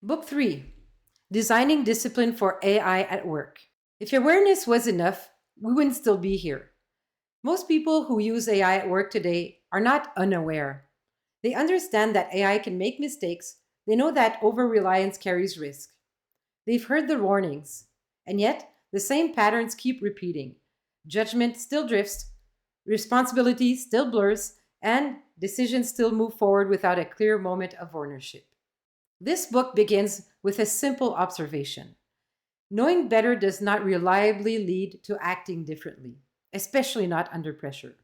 Book 3, Designing Discipline for AI at Work. If awareness was enough, we wouldn't still be here. Most people who use AI at work today are not unaware. They understand that AI can make mistakes. They know that over reliance carries risk. They've heard the warnings. And yet, the same patterns keep repeating. Judgment still drifts, responsibility still blurs, and decisions still move forward without a clear moment of ownership. This book begins with a simple observation. Knowing better does not reliably lead to acting differently, especially not under pressure.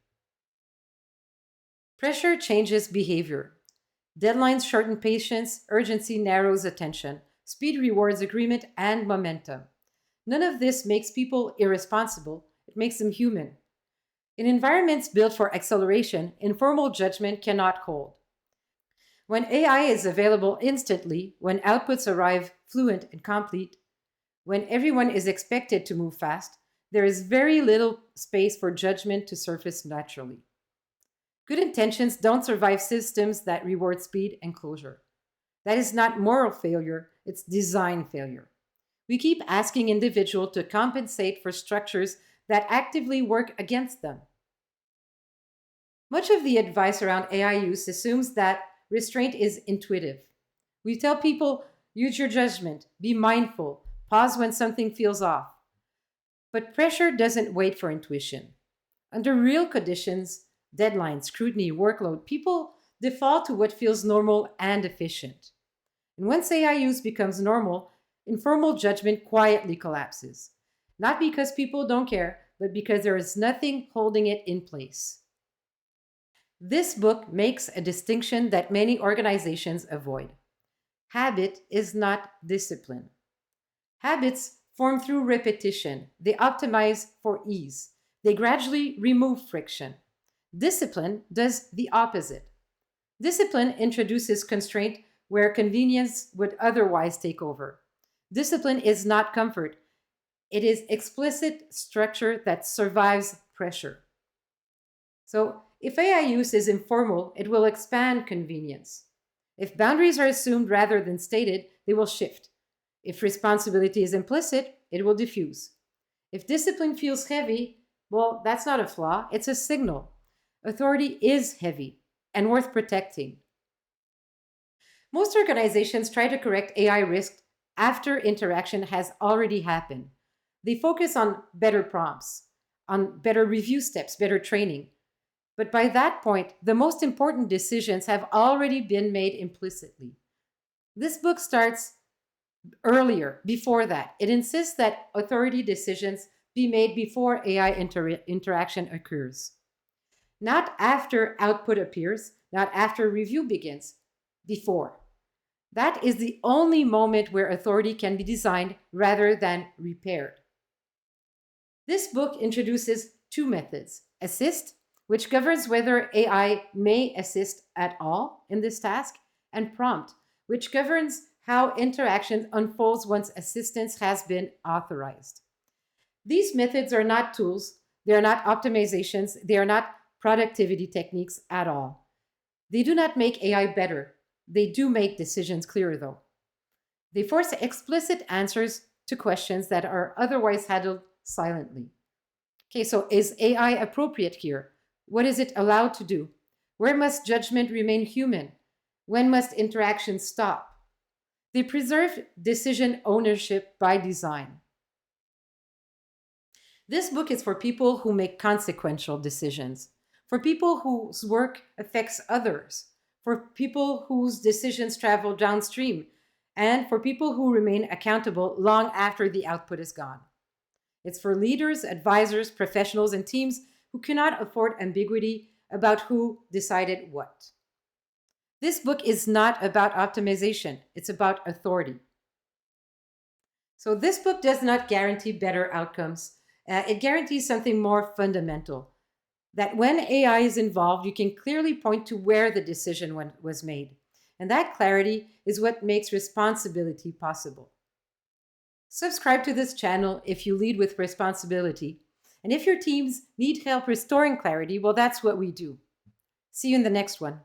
Pressure changes behavior. Deadlines shorten patience, urgency narrows attention, speed rewards agreement and momentum. None of this makes people irresponsible, it makes them human. In environments built for acceleration, informal judgment cannot hold. When AI is available instantly, when outputs arrive fluent and complete, when everyone is expected to move fast, there is very little space for judgment to surface naturally. Good intentions don't survive systems that reward speed and closure. That is not moral failure, it's design failure. We keep asking individuals to compensate for structures that actively work against them. Much of the advice around AI use assumes that restraint is intuitive. We tell people, use your judgment, be mindful, pause when something feels off. But pressure doesn't wait for intuition. Under real conditions, deadlines, scrutiny, workload, people default to what feels normal and efficient. And once AI use becomes normal, informal judgment quietly collapses. Not because people don't care, but because there is nothing holding it in place. This book makes a distinction that many organizations avoid. Habit is not discipline. Habits form through repetition. They optimize for ease. They gradually remove friction. Discipline does the opposite. Discipline introduces constraint where convenience would otherwise take over. Discipline is not comfort. It is explicit structure that survives pressure. So, if AI use is informal, it will expand convenience. If boundaries are assumed rather than stated, they will shift. If responsibility is implicit, it will diffuse. If discipline feels heavy, well, that's not a flaw, it's a signal. Authority is heavy and worth protecting. Most organizations try to correct AI risk after interaction has already happened. They focus on better prompts, on better review steps, better training. But by that point, the most important decisions have already been made implicitly. This book starts earlier, before that. It insists that authority decisions be made before AI interaction occurs. Not after output appears, not after review begins, before. That is the only moment where authority can be designed rather than repaired. This book introduces two methods: assist, which governs whether AI may assist at all in this task, and prompt, which governs how interaction unfolds once assistance has been authorized. These methods are not tools, they are not optimizations, they are not productivity techniques at all. They do not make AI better. They do make decisions clearer, though. They force explicit answers to questions that are otherwise handled silently. Okay, so is AI appropriate here? What is it allowed to do? Where must judgment remain human? When must interaction stop? They preserve decision ownership by design. This book is for people who make consequential decisions, for people whose work affects others, for people whose decisions travel downstream, and for people who remain accountable long after the output is gone. It's for leaders, advisors, professionals, and teams who cannot afford ambiguity about who decided what. This book is not about optimization, it's about authority. So, this book does not guarantee better outcomes. It guarantees something more fundamental, that when AI is involved, you can clearly point to where the decision was made. And that clarity is what makes responsibility possible. Subscribe to this channel if you lead with responsibility. And if your teams need help restoring clarity, well, that's what we do. See you in the next one.